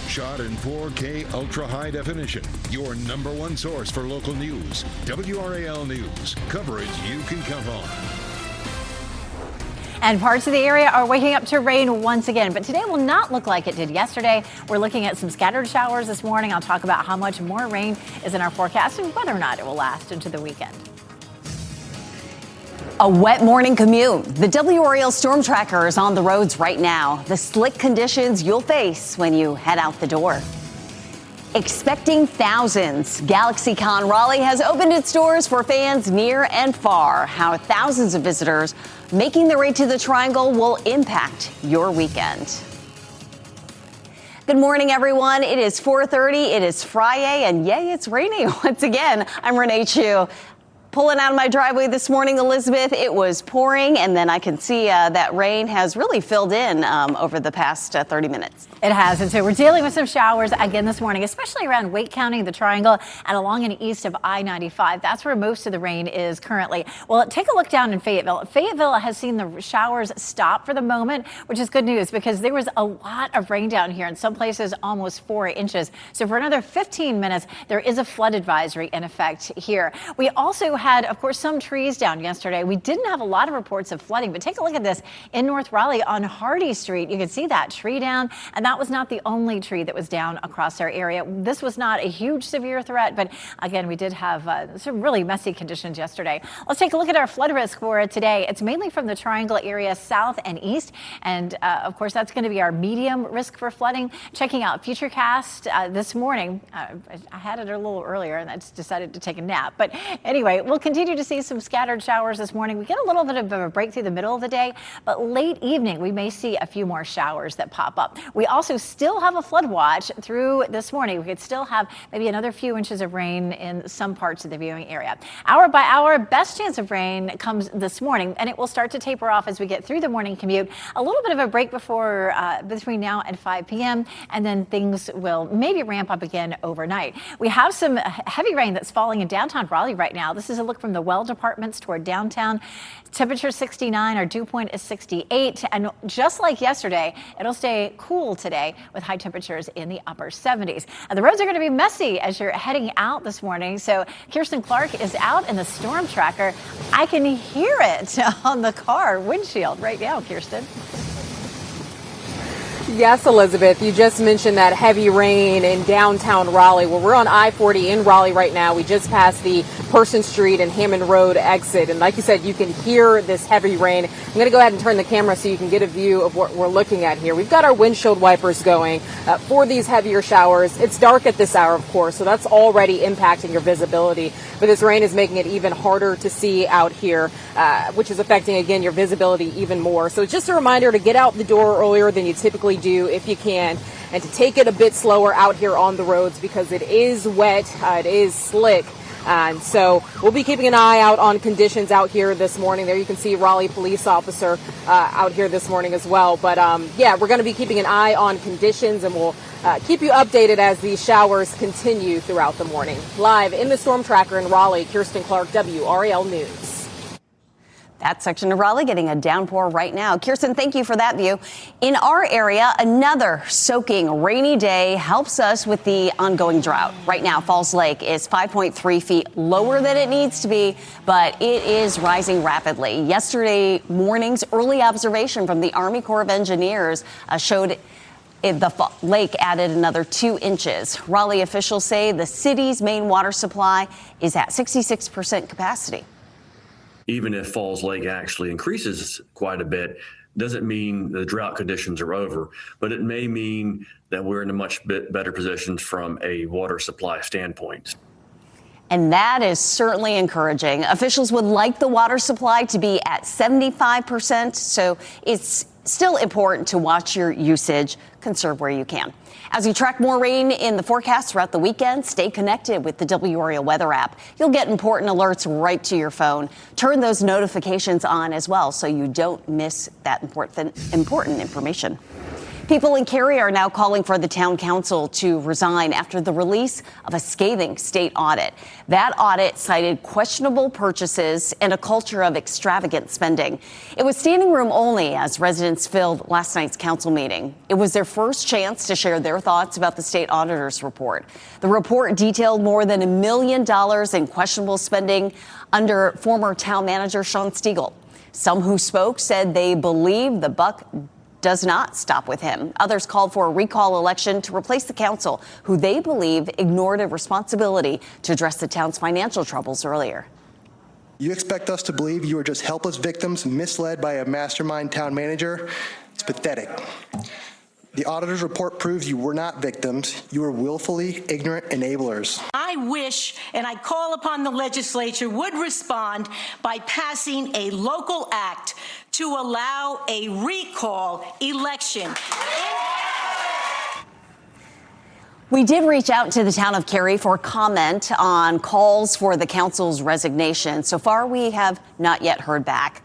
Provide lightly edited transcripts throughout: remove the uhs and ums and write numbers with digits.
Shot in 4K ultra high definition. Your number one source for local news. WRAL News. Coverage you can count on. And parts of the area are waking up to rain once again, but today will not look like it did yesterday. We're looking at some scattered showers this morning. I'll talk about how much more rain is in our forecast and whether or not it will last into the weekend. A wet morning commute. The WRAL storm tracker is on the roads right now. The slick conditions you'll face when you head out the door. Expecting thousands. GalaxyCon Raleigh has opened its doors for fans near and far. How thousands of visitors making their way to the Triangle will impact your weekend. Good morning, everyone. It is 4:30. It is Friday, and yay, it's raining once again. I'm Renee Chu. Pulling out of my driveway this morning, Elizabeth, it was pouring, and then I can see that rain has really filled in over the past 30 minutes. It has, and so we're dealing with some showers again this morning, especially around Wake County, the Triangle, and along and east of I-95. That's where most of the rain is currently. Well, take a look down in Fayetteville. Fayetteville has seen the showers stop for the moment, which is good news because there was a lot of rain down here, in some places almost 4 inches. So for another 15 minutes, there is a flood advisory in effect here. We also had, of course, some trees down yesterday. We didn't have a lot of reports of flooding, but take a look at this in North Raleigh on Hardy Street. You can see that tree down, and that was not the only tree that was down across our area. This was not a huge severe threat, but again, we did have some really messy conditions yesterday. Let's take a look at our flood risk for today. It's mainly from the Triangle area south and east, and of course, that's going to be our medium risk for flooding. Checking out Futurecast this morning. I had it a little earlier, and I just decided to take a nap. But anyway, we'll continue to see some scattered showers this morning. We get a little bit of a break through the middle of the day, but late evening, we may see a few more showers that pop up. We also still have a flood watch through this morning. We could still have maybe another few inches of rain in some parts of the viewing area. Hour by hour, best chance of rain comes this morning, and it will start to taper off as we get through the morning commute. A little bit of a break before between now and 5 p.m., and then things will maybe ramp up again overnight. We have some heavy rain that's falling in downtown Raleigh right now. This is a look from the well departments toward downtown. Temperature 69, our dew point is 68, and just like yesterday, it'll stay cool today with high temperatures in the upper 70s. And the roads are going to be messy as you're heading out this morning. So Kirsten Clark is out in the storm tracker. I can hear it on the car windshield right now, Kirsten. Yes, Elizabeth, you just mentioned that heavy rain in downtown Raleigh. Well, we're on I-40 in Raleigh right now. We just passed the Person Street and Hammond Road exit. And like you said, you can hear this heavy rain. I'm going to go ahead and turn the camera so you can get a view of what we're looking at here. We've got our windshield wipers going for these heavier showers. It's dark at this hour, of course, so that's already impacting your visibility. But this rain is making it even harder to see out here, which is affecting, again, your visibility even more. So it's just a reminder to get out the door earlier than you typically do if you can, and to take it a bit slower out here on the roads because it is wet, it is slick. And so we'll be keeping an eye out on conditions out here this morning. There you can see Raleigh police officer out here this morning as well. But yeah, we're going to be keeping an eye on conditions, and we'll keep you updated as these showers continue throughout the morning. Live in the storm tracker in Raleigh, Kirsten Clark, WRAL News. That section of Raleigh getting a downpour right now. Kirsten, thank you for that view. In our area, another soaking rainy day helps us with the ongoing drought. Right now, Falls Lake is 5.3 feet lower than it needs to be, but it is rising rapidly. Yesterday morning's early observation from the Army Corps of Engineers showed the lake added another 2 inches. Raleigh officials say the city's main water supply is at 66% capacity. Even if Falls Lake actually increases quite a bit, doesn't mean the drought conditions are over, but it may mean that we're in a much better position from a water supply standpoint. And that is certainly encouraging. Officials would like the water supply to be at 75%, so it's still important to watch your usage, conserve where you can. As you track more rain in the forecast throughout the weekend, stay connected with the WRAL weather app. You'll get important alerts right to your phone. Turn those notifications on as well so you don't miss that important information. People in Cary are now calling for the town council to resign after the release of a scathing state audit. That audit cited questionable purchases and a culture of extravagant spending. It was standing room only as residents filled last night's council meeting. It was their first chance to share their thoughts about the state auditor's report. The report detailed more than $1 million in questionable spending under former town manager Sean Stiegel. Some who spoke said they believe the buck does not stop with him. Others called for a recall election to replace the council, who they believe ignored a responsibility to address the town's financial troubles earlier. You expect us to believe you are just helpless victims misled by a mastermind town manager? It's pathetic. The auditor's report proves you were not victims. You were willfully ignorant enablers. I wish and I call upon the legislature would respond by passing a local act to allow a recall election. We did reach out to the town of Cary for comment on calls for the council's resignation. So far, we have not yet heard back.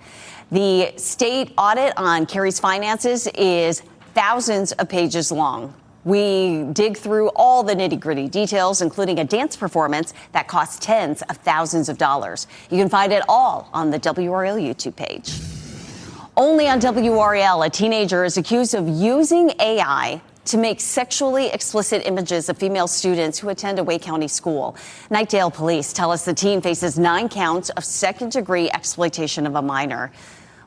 The state audit on Cary's finances is thousands of pages long. We dig through all the nitty-gritty details, including a dance performance that cost tens of thousands of dollars. You can find it all on the WRAL YouTube page. Only on WRAL, a teenager is accused of using AI to make sexually explicit images of female students who attend a Wake County school. Knightdale police tell us the teen faces 9 counts of second-degree exploitation of a minor.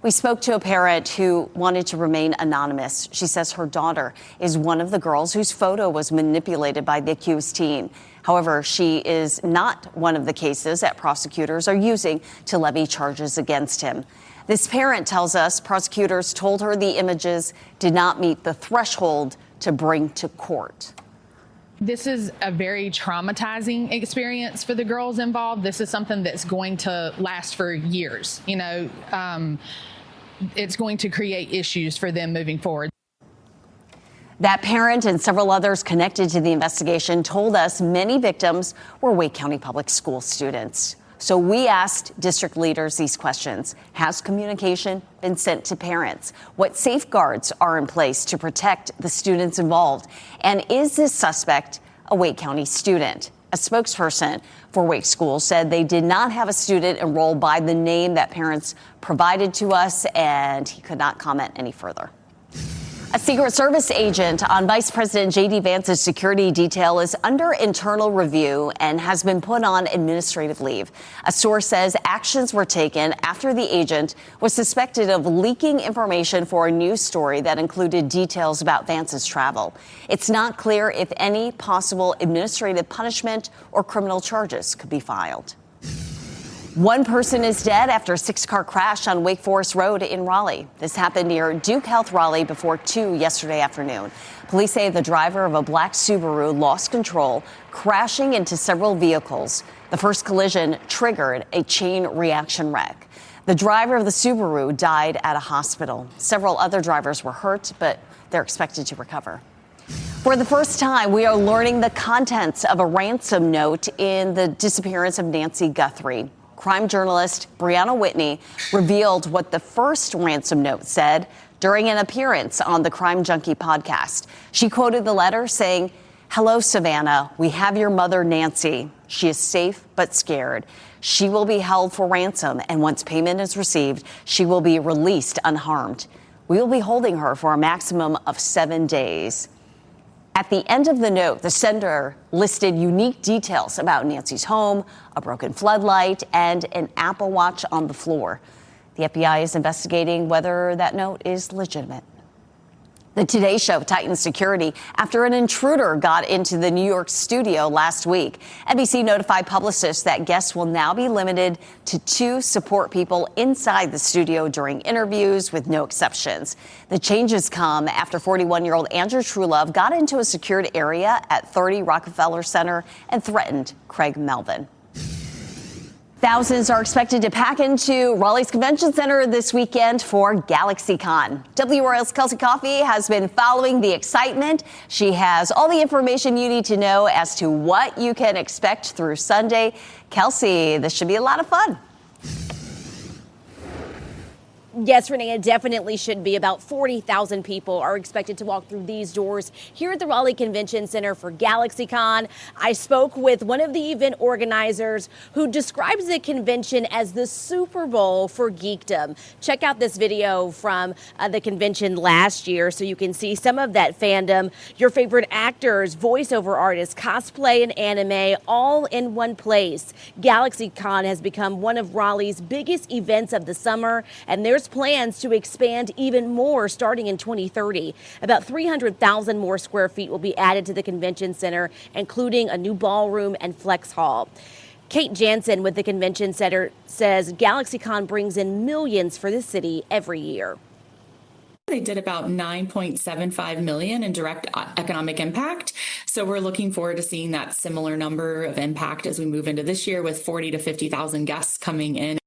We spoke to a parent who wanted to remain anonymous. She says her daughter is one of the girls whose photo was manipulated by the accused teen. However, she is not one of the cases that prosecutors are using to levy charges against him. This parent tells us prosecutors told her the images did not meet the threshold to bring to court. This is a very traumatizing experience for the girls involved. This is something that's going to last for years. It's going to create issues for them moving forward. That parent and several others connected to the investigation told us many victims were Wake County Public School students. So we asked district leaders these questions. Has communication been sent to parents? What safeguards are in place to protect the students involved? And is this suspect a Wake County student? A spokesperson for Wake Schools said they did not have a student enrolled by the name that parents provided to us, and he could not comment any further. A Secret Service agent on Vice President J.D. Vance's security detail is under internal review and has been put on administrative leave. A source says actions were taken after the agent was suspected of leaking information for a news story that included details about Vance's travel. It's not clear if any possible administrative punishment or criminal charges could be filed. One person is dead after a 6-car crash on Wake Forest Road in Raleigh. This happened near Duke Health Raleigh before 2 yesterday afternoon. Police say the driver of a black Subaru lost control, crashing into several vehicles. The first collision triggered a chain reaction wreck. The driver of the Subaru died at a hospital. Several other drivers were hurt, but they're expected to recover. For the first time, we are learning the contents of a ransom note in the disappearance of Nancy Guthrie. Crime journalist Brianna Whitney revealed what the first ransom note said during an appearance on the Crime Junkie podcast. She quoted the letter saying, "Hello, Savannah. We have your mother, Nancy. She is safe but scared. She will be held for ransom, and once payment is received, she will be released unharmed. We will be holding her for a maximum of 7 days." At the end of the note, the sender listed unique details about Nancy's home, a broken floodlight, and an Apple Watch on the floor. The FBI is investigating whether that note is legitimate. The Today Show tightened security after an intruder got into the New York studio last week. NBC notified publicists that guests will now be limited to 2 support people inside the studio during interviews, with no exceptions. The changes come after 41-year-old Andrew Truelove got into a secured area at 30 Rockefeller Center and threatened Craig Melvin. Thousands are expected to pack into Raleigh's Convention Center this weekend for GalaxyCon. WRAL's Kelsey Coffey has been following the excitement. She has all the information you need to know as to what you can expect through Sunday. Kelsey, this should be a lot of fun. Yes, Renee, it definitely should be. About 40,000 people are expected to walk through these doors here at the Raleigh Convention Center for GalaxyCon. I spoke with one of the event organizers who describes the convention as the Super Bowl for geekdom. Check out this video from the convention last year so you can see some of that fandom. Your favorite actors, voiceover artists, cosplay, and anime all in one place. GalaxyCon has become one of Raleigh's biggest events of the summer, and there's plans to expand even more starting in 2030. About 300,000 more square feet will be added to the convention center, including a new ballroom and flex hall. Kate Jansen with the convention center says GalaxyCon brings in millions for the city every year. They did about $9.75 million in direct economic impact. So we're looking forward to seeing that similar number of impact as we move into this year with 40 to 50,000 guests coming in.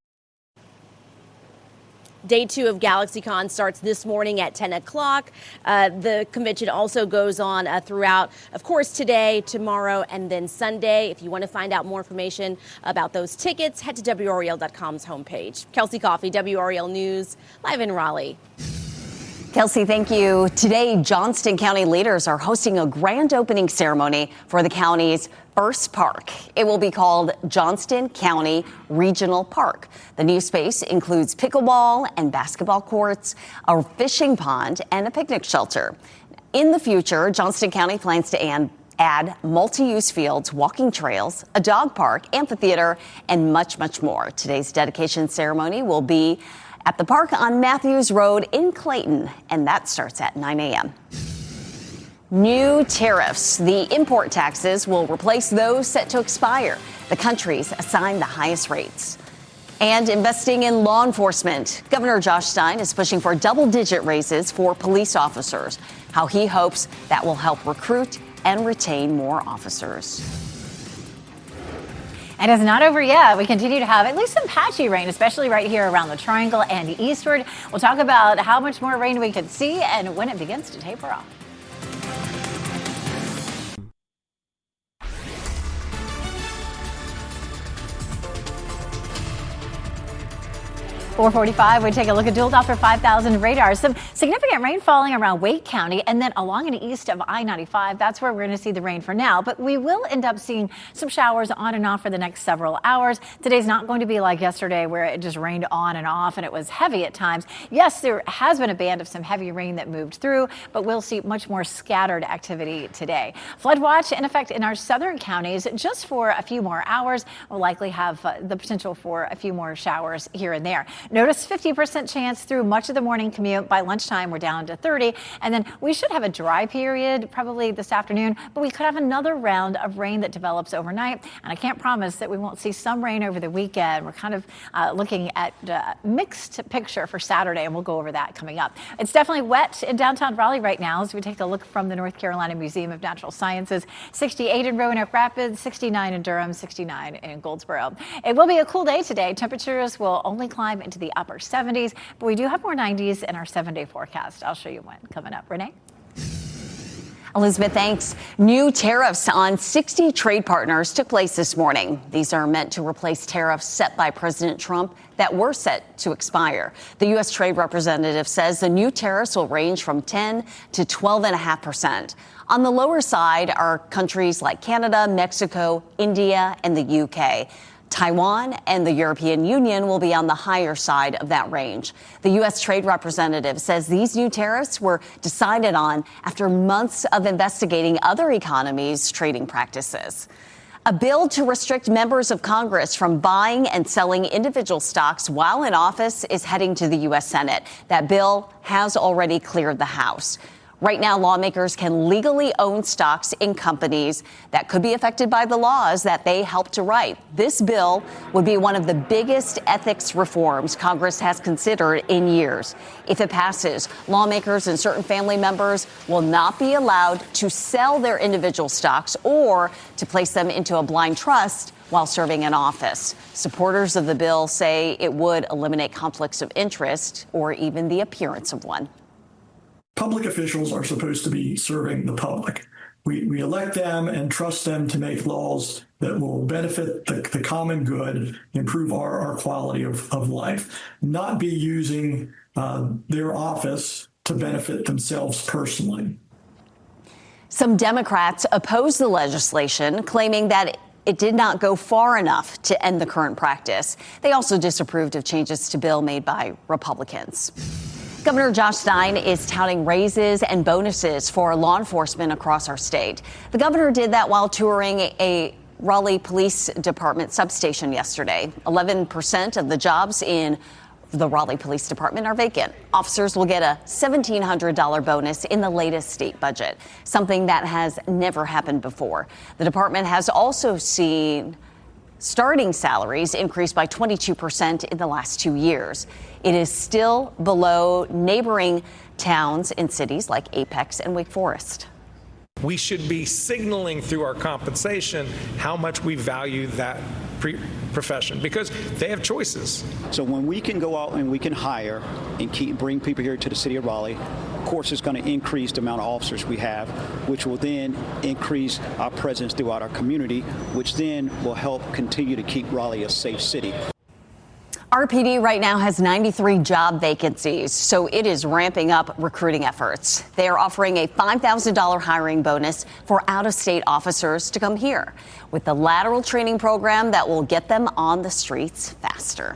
Day 2 of GalaxyCon starts this morning at 10 o'clock. The convention also goes on throughout, of course, today, tomorrow, and then Sunday. If you want to find out more information about those tickets, head to WRAL.com's homepage. Kelsey Coffey, WRAL News, live in Raleigh. Kelsey, thank you. Today, Johnston County leaders are hosting a grand opening ceremony for the county's first park. It will be called Johnston County Regional Park. The new space includes pickleball and basketball courts, a fishing pond, and a picnic shelter. In the future, Johnston County plans to add multi-use fields, walking trails, a dog park, amphitheater, and much, much more. Today's dedication ceremony will be at the park on Matthews Road in Clayton, and that starts at 9 a.m. New tariffs. The import taxes will replace those set to expire. The countries assign the highest rates. And investing in law enforcement. Governor Josh Stein is pushing for double-digit raises for police officers. How he hopes that will help recruit and retain more officers. And it's not over yet. We continue to have at least some patchy rain, especially right here around the Triangle and eastward. We'll talk about how much more rain we could see and when it begins to taper off. 445, we take a look at dual Doppler 5000 radar. Some significant rain falling around Wake County and then along and east of I-95. That's where we're going to see the rain for now, but we will end up seeing some showers on and off for the next several hours. Today's not going to be like yesterday where it just rained on and off and it was heavy at times. Yes, there has been a band of some heavy rain that moved through, but we'll see much more scattered activity today. Flood watch in effect in our southern counties just for a few more hours. We'll likely have the potential for a few more showers here and there. Notice 50% chance through much of the morning commute. By lunchtime, we're down to 30. And then we should have a dry period probably this afternoon, but we could have another round of rain that develops overnight. And I can't promise that we won't see some rain over the weekend. We're kind of looking at a mixed picture for Saturday, and we'll go over that coming up. It's definitely wet in downtown Raleigh right now as we take a look from the North Carolina Museum of Natural Sciences. 68 in Roanoke Rapids, 69 in Durham, 69 in Goldsboro. It will be a cool day today. Temperatures will only climb into the upper 70s, but we do have more 90s in our 7-day forecast. I'll show you when coming up. Renee? Elizabeth, thanks. New tariffs on 60 trade partners took place this morning. These are meant to replace tariffs set by President Trump that were set to expire. The U.S. Trade Representative says the new tariffs will range from 10 to 12.5%. On the lower side are countries like Canada, Mexico, India, and the U.K. Taiwan and the European Union will be on the higher side of that range. The U.S. Trade Representative says these new tariffs were decided on after months of investigating other economies' trading practices. A bill to restrict members of Congress from buying and selling individual stocks while in office is heading to the U.S. Senate. That bill has already cleared the House. Right now, lawmakers can legally own stocks in companies that could be affected by the laws that they help to write. This bill would be one of the biggest ethics reforms Congress has considered in years. If it passes, lawmakers and certain family members will not be allowed to sell their individual stocks or to place them into a blind trust while serving in office. Supporters of the bill say it would eliminate conflicts of interest or even the appearance of one. Public officials are supposed to be serving the public. We elect them and trust them to make laws that will benefit the common good, improve our quality of life, not be using their office to benefit themselves personally. Some Democrats opposed the legislation, claiming that it did not go far enough to end the current practice. They also disapproved of changes to bill made by Republicans. Governor Josh Stein is touting raises and bonuses for law enforcement across our state. The governor did that while touring a Raleigh Police Department substation yesterday. 11% of the jobs in the Raleigh Police Department are vacant. Officers will get a $1,700 bonus in the latest state budget, something that has never happened before. The department has also seen starting salaries increase by 22% in the last 2 years. It is still below neighboring towns in cities like Apex and Wake Forest. We should be signaling through our compensation how much we value that profession, because they have choices. So when we can go out and we can hire and bring people here to the city of Raleigh, of course it's going to increase the amount of officers we have, which will then increase our presence throughout our community, which then will help continue to keep Raleigh a safe city. RPD right now has 93 job vacancies, so it is ramping up recruiting efforts. They are offering a $5,000 hiring bonus for out-of-state officers to come here, with the lateral training program that will get them on the streets faster.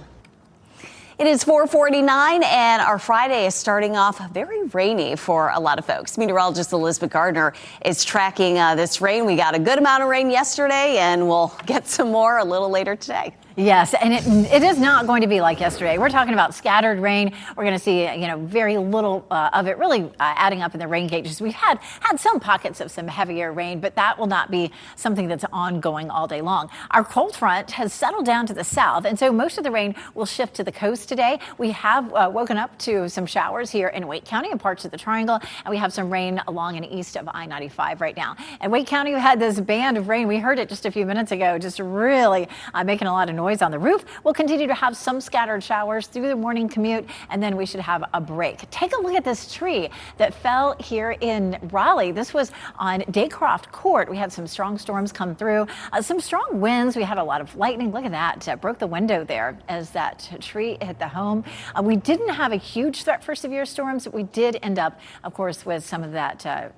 It is 4:49, and our Friday is starting off very rainy for a lot of folks. Meteorologist Elizabeth Gardner is tracking this rain. We got a good amount of rain yesterday, and we'll get some more a little later today. Yes, and it is not going to be like yesterday. We're talking about scattered rain. We're going to see, very little of it really adding up in the rain gauges. We've had some pockets of some heavier rain, but that will not be something that's ongoing all day long. Our cold front has settled down to the south, and so most of the rain will shift to the coast today. We have woken up to some showers here in Wake County and parts of the Triangle, and we have some rain along and east of I-95 right now. And Wake County had this band of rain. We heard it just a few minutes ago, just really making a lot of noise on the roof. We'll continue to have some scattered showers through the morning commute, and then we should have a break. Take a look at this tree that fell here in Raleigh. This was on Daycroft Court. We had some strong storms come through, some strong winds. We had a lot of lightning. Look at that. Broke the window there as that tree hit the home. We didn't have a huge threat for severe storms. We did end up, of course, with some of that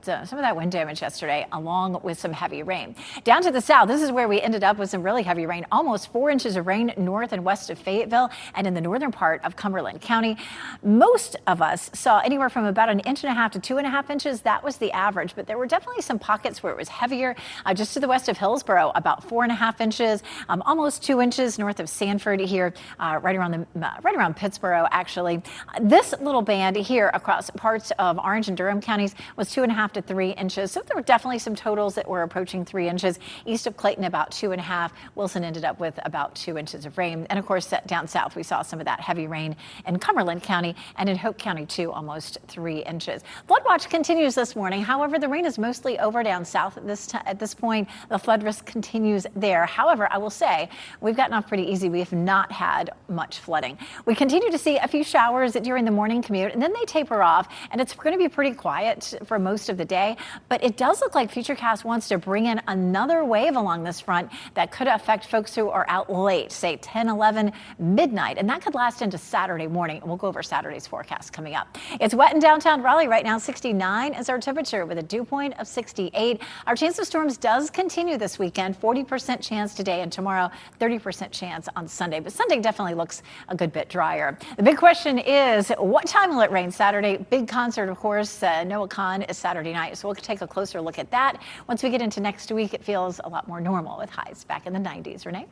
wind damage yesterday, along with some heavy rain. Down to the south, this is where we ended up with some really heavy rain, almost 4 inches of rain north and west of Fayetteville and in the northern part of Cumberland County. Most of us saw anywhere from about 1.5 inches to 2.5 inches. That was the average, but there were definitely some pockets where it was heavier. Just to the west of Hillsborough, about 4.5 inches, almost 2 inches north of Sanford here, right around Pittsburgh, actually. This little band here across parts of Orange and Durham counties was 2.5 to 3 inches. So there were definitely some totals that were approaching 3 inches. East of Clayton, about 2.5. Wilson ended up with about 2 inches of rain. And of course, down south, we saw some of that heavy rain in Cumberland County and in Hope County, too, almost 3 inches. Flood watch continues this morning. However, the rain is mostly over down south at this point. The flood risk continues there. However, I will say we've gotten off pretty easy. We have not had much flooding. We continue to see a few showers during the morning commute, and then they taper off, and it's going to be pretty quiet for most of the day. But it does look like Futurecast wants to bring in another wave along this front that could affect folks who are out late, say 10, 11, midnight, and that could last into Saturday morning. We'll go over Saturday's forecast coming up. It's wet in downtown Raleigh right now. 69 is our temperature with a dew point of 68. Our chance of storms does continue this weekend. 40% chance today and tomorrow, 30% chance on Sunday. But Sunday definitely looks a good bit drier. The big question is, what time will it rain Saturday? Big concert, of course. Noah Khan is Saturday night, so we'll take a closer look at that. Once we get into next week, it feels a lot more normal with highs back in the 90s. Renee?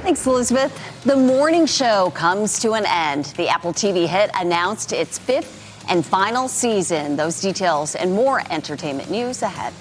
Thanks, Elizabeth. The morning show comes to an end. The Apple TV hit announced its 5th and final season. Those details and more entertainment news ahead.